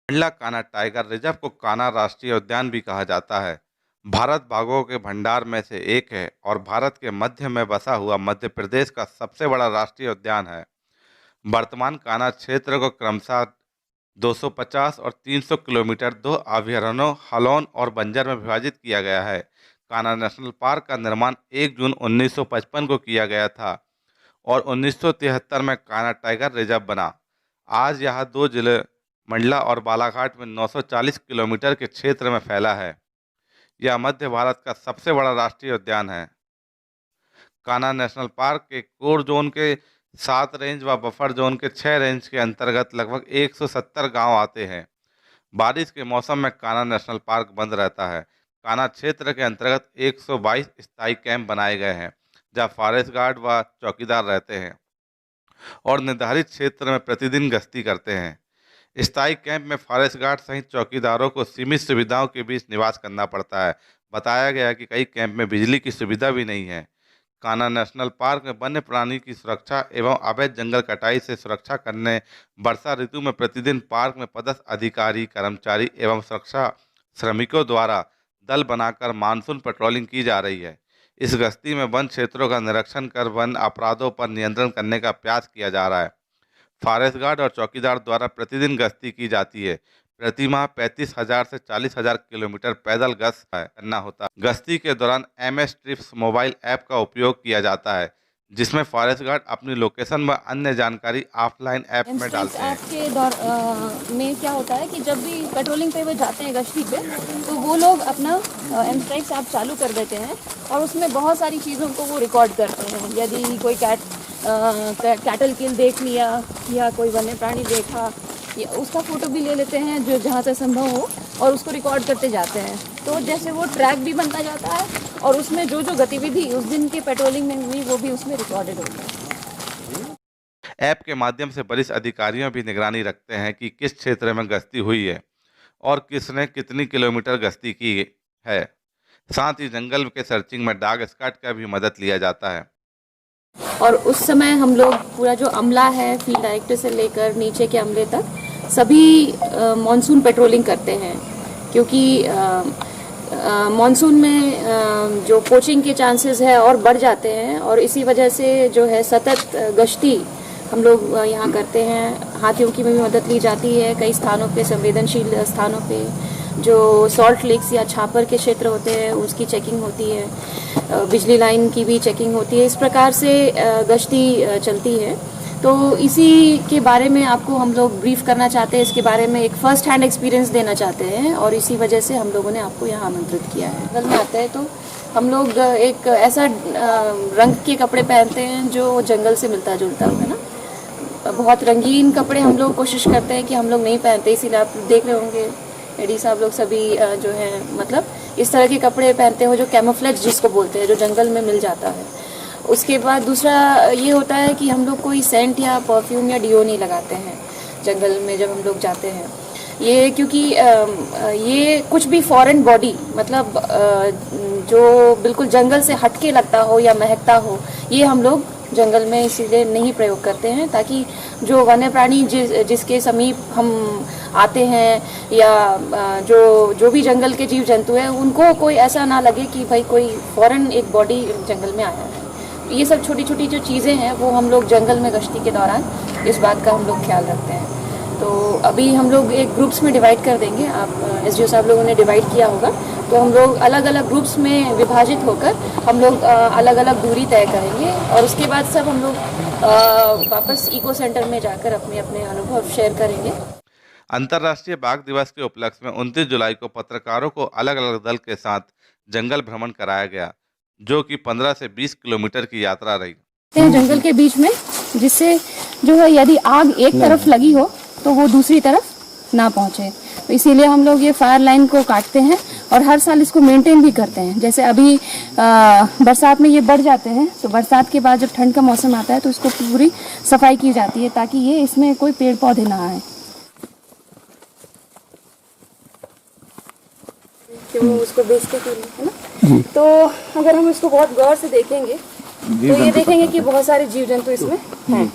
Mandla Kanha tiger reserve को कान्हा राष्ट्रीय उद्यान भी कहा जाता है। भारत बाघों के भंडार में से एक है और भारत के मध्य में बसा हुआ मध्य प्रदेश का सबसे बड़ा राष्ट्रीय उद्यान है। वर्तमान कान्हा क्षेत्र को क्रमशः 250 और 300 किलोमीटर दो अभयारण्यों हालोन और बंजर में विभाजित किया गया है। कान्हा नेशनल पार्क का निर्माण 1 जून 1955 को किया गया था और 1973 में कान्हा टाइगर रिजर्व बना। आज यह दो जिले मंडला और बालाघाट में 940 किलोमीटर के क्षेत्र में फैला है। यह मध्य भारत का सबसे बड़ा राष्ट्रीय उद्यान है। कान्हा नेशनल पार्क के कोर जोन के 7 रेंज व बफर जोन के 6 रेंज के अंतर्गत लगभग 170 गांव आते हैं। बारिश के मौसम में कान्हा नेशनल पार्क बंद रहता है। कान्हा क्षेत्र के अंतर्गत 122 स्थायी कैंप बनाए गए हैं जहां फॉरेस्ट गार्ड व चौकीदार रहते हैं और निर्धारित क्षेत्र में प्रतिदिन गश्ती करते हैं। स्थायी कैंप में फॉरेस्ट गार्ड सहित चौकीदारों को सीमित सुविधाओं के बीच निवास करना पड़ता है। बताया गया है कि कई कैंप में बिजली की सुविधा भी नहीं है। कान्हा नेशनल पार्क में वन्य प्राणी की सुरक्षा एवं अवैध जंगल कटाई से सुरक्षा करने वर्षा ऋतु में प्रतिदिन पार्क में पदस्थ अधिकारी, कर्मचारी एवं सुरक्षा श्रमिकों द्वारा दल बनाकर मानसून पेट्रोलिंग की जा रही है। इस गश्ती में वन क्षेत्रों का निरीक्षण कर वन अपराधों पर नियंत्रण करने का प्रयास किया जा रहा है। फॉरेस्ट गार्ड और चौकीदार द्वारा प्रतिदिन गश्ती की जाती है। प्रति माह 35,000 से 40,000 किलोमीटर पैदल गश्त करना होता है। गश्ती के दौरान MS ट्रिप्स मोबाइल ऐप का उपयोग किया जाता है जिसमें फॉरेस्ट गार्ड अपनी लोकेशन व अन्य जानकारी ऑफलाइन ऐप में डालते हैं। ऐप के में क्या होता है कि जब भी पेट्रोलिंग पे वो जाते हैं गश्ती पे, तो वो लोग अपना एमस्ट्राइक्स ऐप चालू कर देते हैं और उसमें बहुत सारी चीज़ों को वो रिकॉर्ड करते हैं। यदि कोई कैटल किल देख लिया या कोई वन्य प्राणी देखा, या उसका फ़ोटो भी ले लेते हैं जो जहाँ से संभव हो और उसको रिकॉर्ड करते जाते हैं। तो जैसे वो ट्रैक भी बनता जाता है और उसमें जो जो गतिविधि उस दिन के पेट्रोलिंग में हुई वो भी उसमें रिकॉर्डेड होता है। ऐप के माध्यम से वरिष्ठ अधिकारियों भी निगरानी रखते हैं कि किस क्षेत्र में गश्ती हुई है और किसने कितनी किलोमीटर गश्ती की है। साथ ही जंगल के सर्चिंग में डॉग स्क्वाड का भी मदद लिया जाता है। और उस समय हम लोग पूरा जो अमला है, फील्ड डायरेक्टर से लेकर नीचे के अमले तक सभी मॉनसून पेट्रोलिंग करते हैं, क्योंकि मॉनसून में जो पोचिंग के चांसेस है और बढ़ जाते हैं और इसी वजह से जो है सतत गश्ती हम लोग यहाँ करते हैं। हाथियों की भी मदद ली जाती है। कई स्थानों पे, संवेदनशील स्थानों पे जो सॉल्ट लेक्स या छापर के क्षेत्र होते हैं उसकी चेकिंग होती है। बिजली लाइन की भी चेकिंग होती है। इस प्रकार से गश्ती चलती है। तो इसी के बारे में आपको हम लोग ब्रीफ करना चाहते हैं। इसके बारे में एक फर्स्ट हैंड एक्सपीरियंस देना चाहते हैं और इसी वजह से हम लोगों ने आपको यहाँ आमंत्रित किया है। जंगल में आते हैं तो हम लोग एक ऐसा रंग के कपड़े पहनते हैं जो जंगल से मिलता जुलता है ना। बहुत रंगीन कपड़े हम लोग कोशिश करते हैं कि हम लोग नहीं पहनते, इसीलिए आप देख रहे होंगे एडी साहब लोग सभी जो है मतलब इस तरह के कपड़े पहनते हो जो कैमोफ्लेज जिसको बोलते हैं, जो जंगल में मिल जाता है। उसके बाद दूसरा ये होता है कि हम लोग कोई सेंट या परफ्यूम या डिओ नहीं लगाते हैं जंगल में जब हम लोग जाते हैं। ये क्योंकि ये कुछ भी फॉरेन बॉडी मतलब जो बिल्कुल जंगल से हटके लगता हो या महकता हो, ये हम लोग जंगल में इसीलिए नहीं प्रयोग करते हैं, ताकि जो वन्य प्राणी जिसके समीप हम आते हैं या जो भी जंगल के जीव जंतु हैं उनको कोई ऐसा ना लगे कि भाई कोई फॉरेन एक बॉडी जंगल में आया है। ये सब छोटी छोटी जो चीज़ें हैं वो हम लोग जंगल में गश्ती के दौरान इस बात का हम लोग ख्याल रखते हैं। तो अभी हम लोग एक ग्रुप्स में डिवाइड कर देंगे। आप SDO साहब लोगों ने डिवाइड किया होगा, तो हम लोग अलग अलग ग्रुप्स में विभाजित होकर हम लोग अलग अलग दूरी तय करेंगे और उसके बाद सब हम लोग वापस इको सेंटर में जाकर अपने अपने अनुभव शेयर करेंगे। अंतर्राष्ट्रीय बाघ दिवस के उपलक्ष्य में 29 जुलाई को पत्रकारों को अलग अलग दल के साथ जंगल भ्रमण कराया गया, जो कि 15 से 20 किलोमीटर की यात्रा रही। जंगल के बीच में, जिससे जो है यदि आग एक तरफ लगी हो तो वो दूसरी तरफ ना पहुंचे, तो इसीलिए हम लोग ये फायर लाइन को काटते हैं और हर साल इसको मेंटेन भी करते हैं। जैसे अभी बरसात में ये बढ़ जाते हैं, तो बरसात के बाद जब ठंड का मौसम आता है तो इसको पूरी सफाई की जाती है ताकि ये इसमें कोई पेड़ पौधे ना आए। क्यों उसको बेचते क्यों है ना। तो अगर हम इसको बहुत गौर से देखेंगे तो ये देखेंगे कि बहुत सारे जीव जंतु इसमें हैं,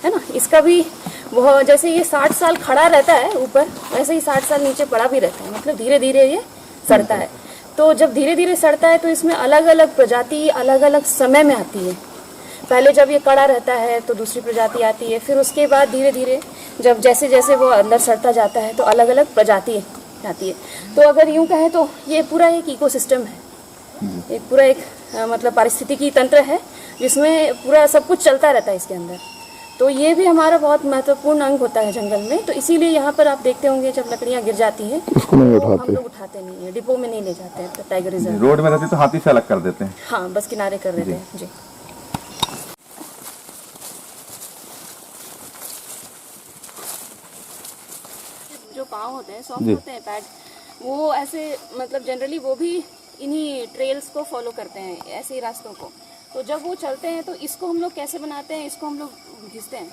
है ना। इसका भी वो जैसे ये 60 साल खड़ा रहता है ऊपर, वैसे ही 60 साल नीचे पड़ा भी रहता है, मतलब धीरे धीरे ये सड़ता है। तो जब धीरे धीरे सड़ता है तो इसमें अलग अलग प्रजाति अलग अलग समय में आती है। पहले जब ये कड़ा रहता है तो दूसरी प्रजाति आती है, फिर उसके बाद धीरे धीरे जब जैसे जैसे वो अंदर सड़ता जाता है तो अलग अलग प्रजाति आती है। तो अगर यूं कहें तो ये पूरा एक इकोसिस्टम है, एक पूरा एक मतलब पारिस्थितिकी तंत्र है जिसमें पूरा सब कुछ चलता रहता है इसके अंदर। तो ये भी हमारा बहुत महत्वपूर्ण अंग होता है जंगल में। तो इसीलिए यहाँ पर आप देखते होंगे जब लकड़ियाँ गिर जाती हैं उसको नहीं तो उठाते, हम लोग उठाते नहीं है, डिपो में नहीं ले जाते हैं टाइगर रिजर्व। रोड में रहती तो हाथी से अलग कर देते हैं। हाँ, बस किनारे कर देते हैं जी। जो पाँव होते हैं सॉफ्ट होते हैं पैड, वो ऐसे मतलब जनरली वो भी इन्हीं ट्रेल्स को फॉलो करते हैं, ऐसे ही रास्तों को। तो जब वो चलते हैं तो इसको हम लोग कैसे बनाते हैं, इसको हम लोग घिसते हैं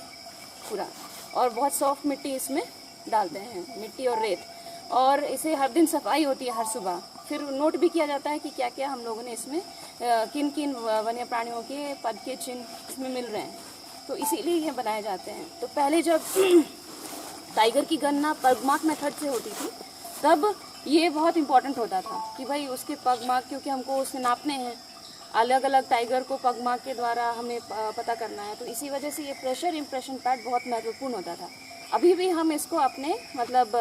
पूरा, और बहुत सॉफ्ट मिट्टी इसमें डालते हैं, मिट्टी और रेत, और इसे हर दिन सफाई होती है हर सुबह। फिर नोट भी किया जाता है कि क्या क्या हम लोगों ने इसमें किन किन वन्य प्राणियों के पद के चिन्ह इसमें मिल रहे हैं, तो इसीलिए ये बनाए जाते हैं। तो पहले जब टाइगर की गणना पगमार्क मेथड से होती थी तब ये बहुत इंपॉर्टेंट होता था कि भाई उसके पगमार्क, क्योंकि हमको उसे नापने हैं, अलग अलग टाइगर को पगमार्क के द्वारा हमें पता करना है, तो इसी वजह से ये प्रेशर इम्प्रेशन पैड बहुत महत्वपूर्ण होता था। अभी भी हम इसको अपने मतलब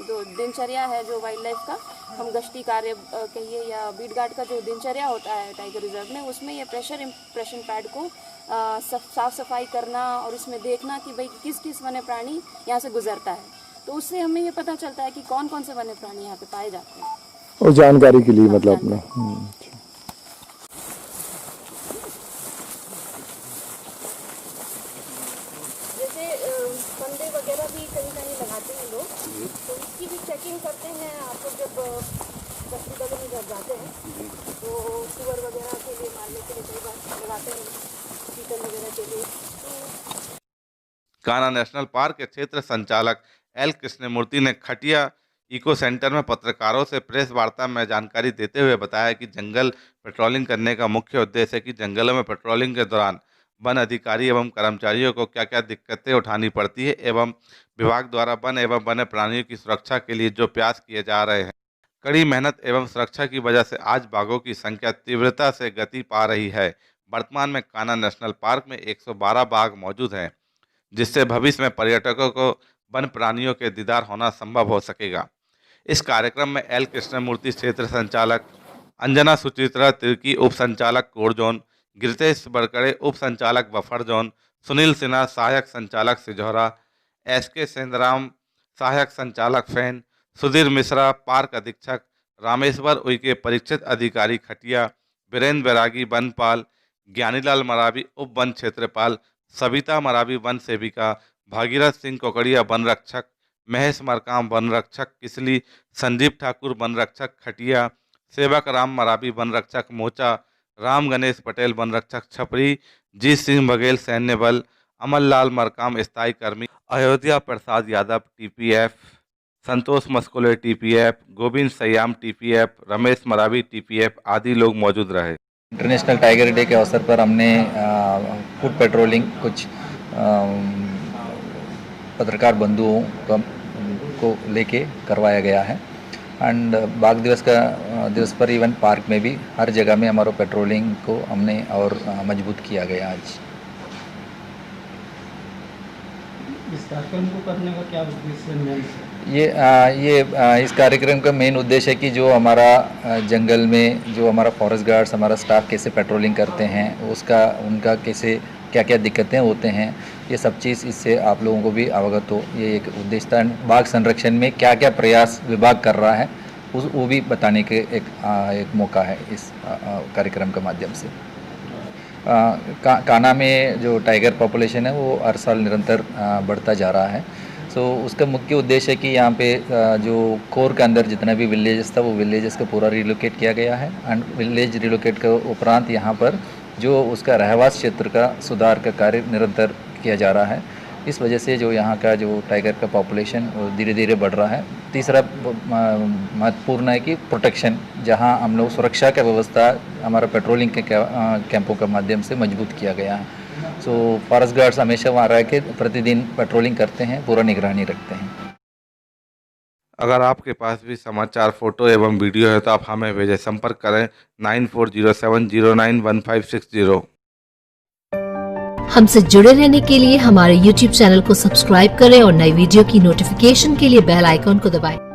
जो दिनचर्या है जो वाइल्ड लाइफ का हम गश्ती कार्य कहिए या बीट गार्ड का जो दिनचर्या होता है टाइगर रिजर्व में, उसमें ये प्रेशर इम्प्रेशन पैड को साफ सफाई करना और इसमें देखना कि भाई किस किस वन्य प्राणी यहाँ से गुजरता है, तो उससे हमें ये पता चलता है कि कौन कौन से वन्य प्राणी यहाँ पे पाए जाते हैं। और जानकारी के लिए मतलब अपना जैसे फंदे वगैरह भी कहीं कहीं लगाते हैं लोग, तो उसकी भी चेकिंग करते हैं। आप लोग जब कश्ती दलों में जब जाते हैं तो सुअर वगैरह के लिए मारने के लिए कई बार लगाते हैं, चिकन वगैरह के लिए। कान्हा नेशनल पार्क के क्षेत्र संचालक एल कृष्णमूर्ति ने खटिया इको सेंटर में पत्रकारों से प्रेस वार्ता में जानकारी देते हुए बताया कि जंगल पेट्रोलिंग करने का मुख्य उद्देश्य है कि जंगलों में पेट्रोलिंग के दौरान वन अधिकारी एवं कर्मचारियों को क्या क्या दिक्कतें उठानी पड़ती है एवं विभाग द्वारा वन एवं वन्य प्राणियों की सुरक्षा के लिए जो प्रयास किए जा रहे हैं। कड़ी मेहनत एवं सुरक्षा की वजह से आज बाघों की संख्या तीव्रता से गति पा रही है। वर्तमान में कान्हा नेशनल पार्क में 112 बाघ मौजूद हैं, जिससे भविष्य में पर्यटकों को वन प्राणियों के दीदार होना संभव हो सकेगा। इस कार्यक्रम में एल कृष्णमूर्ति क्षेत्र संचालक, अंजना सुचित्रा तिर्की उप संचालक कोर जोन, गिरतेश बरकड़े उप संचालक बफर जोन, सुनील सिन्हा सहायक संचालक सिजौरा, SK सेंद्राम सहायक संचालक फैन, सुधीर मिश्रा पार्क अधीक्षक, रामेश्वर उइके परीक्षित अधिकारी खटिया, वीरेंद्र बैरागी वनपाल, ज्ञानीलाल मरावी उप वन क्षेत्रपाल, सविता मरावी वन सेविका, भागीरथ सिंह कोकड़िया वन रक्षक, महेश मरकाम वन रक्षक किसली, संदीप ठाकुर वन रक्षक खटिया, सेवक राम मरावी वन रक्षक मोचा, राम गणेश पटेल वन रक्षक छपरी, जी सिंह बघेल सैन्य बल, अमरलाल मरकाम स्थायी कर्मी, Ayodhya Prasad Yadav TPF, Santosh Maskule TPF, Govind Sayam TPF, Ramesh Maravi TPF आदि लोग मौजूद रहे। इंटरनेशनल टाइगर डे के अवसर पर हमने फुट पेट्रोलिंग कुछ पत्रकार बंधुओं को लेके करवाया गया है। एंड बाघ दिवस पर इवन पार्क में भी हर जगह में हमारा पेट्रोलिंग को हमने और मजबूत किया गया आज। इस कार्यक्रम को करने का क्या उद्देश्य है? इस कार्यक्रम का मेन उद्देश्य है कि जो हमारा जंगल में जो हमारा फॉरेस्ट गार्ड्स हमारा स्टाफ कैसे पेट्रोलिंग करते हैं, उनका कैसे क्या क्या दिक्कतें होते हैं, ये सब चीज़ इससे आप लोगों को भी अवगत हो, ये एक उद्देश्य था। बाघ संरक्षण में क्या क्या प्रयास विभाग कर रहा है वो भी बताने के एक मौका है इस कार्यक्रम के माध्यम से। कान्हा में जो टाइगर पॉपुलेशन है वो हर साल निरंतर बढ़ता जा रहा है। सो उसका मुख्य उद्देश्य है कि यहाँ पे जो कोर के अंदर जितना भी विलेजेस था वो विलेजेस का पूरा रिलोकेट किया गया है। एंड विलेज रिलोकेट के उपरांत यहाँ पर जो उसका रहवास क्षेत्र का सुधार का कार्य निरंतर किया जा रहा है। इस वजह से जो यहाँ का जो टाइगर का पॉपुलेशन वो धीरे धीरे बढ़ रहा है। तीसरा महत्वपूर्ण है कि प्रोटेक्शन, जहाँ हम लोग सुरक्षा का व्यवस्था हमारा पेट्रोलिंग के कैंपों के माध्यम से मजबूत किया गया है। सो फॉरेस्ट गार्ड्स हमेशा वहाँ रह के प्रतिदिन पेट्रोलिंग करते हैं, पूरा निगरानी रखते हैं। अगर आपके पास भी समाचार, फोटो एवं वीडियो है तो आप हमें भेजें। संपर्क करें 9407091560। हमसे जुड़े रहने के लिए हमारे YouTube चैनल को सब्सक्राइब करें और नई वीडियो की नोटिफिकेशन के लिए बेल आइकॉन को दबाएं।